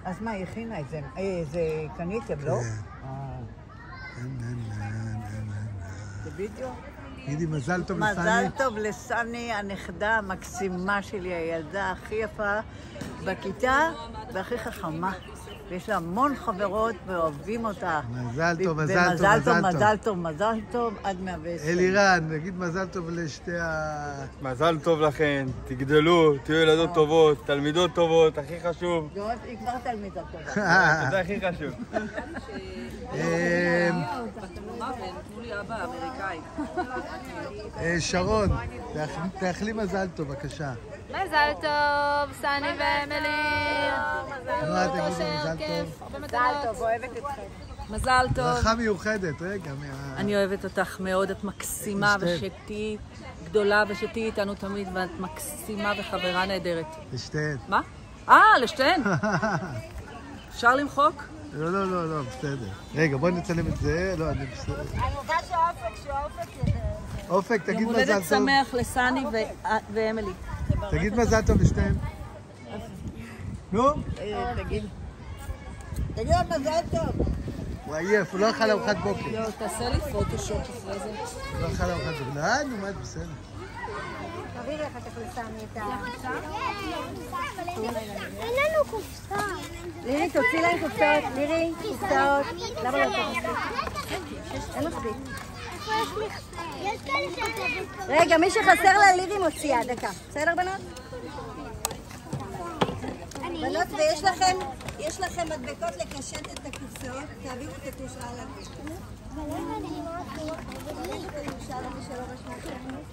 אז מה, היא הכינה את זה? זה קניתם, לא? זה וידאו? תגידי, מזל טוב לסני. מזל טוב לסני, הנכדה המקסימה שלי, הילדה הכי יפה בכיתה והכי חכמה. ויש לה המון חברות ואוהבים אותה. מזל טוב, מזל טוב, מזל טוב. מזל טוב, מזל טוב, עד 110. אלירן, נגיד מזל טוב לשתי מזל טוב לכן, תגדלו, תהיו ילדות טובות, תלמידות טובות, הכי חשוב. היא כבר תלמידה טובה. זה הכי חשוב. תנו לי אבא אמריקאי. שרון, תאכלי מזל טוב, בבקשה. מזל טוב, סני ואמילי. נועה, תגידי מזל טוב. מזל טוב, אוהבת אתכם. מזל טוב. ברכה מיוחדת, רגע. אני אוהבת אותך מאוד, את מקסימה ושתהיי גדולה ושתהיי איתנו תמיד, ואת מקסימה וחברה נהדרת. לשתיהן. מה? לשתיהן? אפשר למחוק? לא, בסדר. רגע, בואי נצלם את זה. לא, אני בסדר. אני רוצה שאופק אופק, תגיד יום מזל הולדת טוב. שמח לסני ואמילי. תגיד מזל טוב לשתיהן. נו? תגיד עוד מזל טוב. הוא עייף, הוא לא אכל ארוחת בוקר. לא, תעשה לי פוטושופ אחרי זה. הוא לא אכל ארוחת בוקר. נו, מה, בסדר. תראי לך אחר כך לסני את ה... אין לנו קופסה. לירי, תוציא להם קופסאות. לירי, קופסאות. למה לא תוציא? אין מספיק. יש כאלה שאתה... רגע, מי שחסר לה לירי מוציאה. דקה. בסדר, בנות? בנות, ויש לכם מדבקות לקשט את הקופסאות. תעבירו את הטוש הלאה.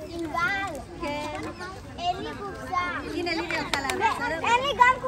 ענבל. כן. אין לי קופסה. הנה לירי הלכה לה. אין לי גם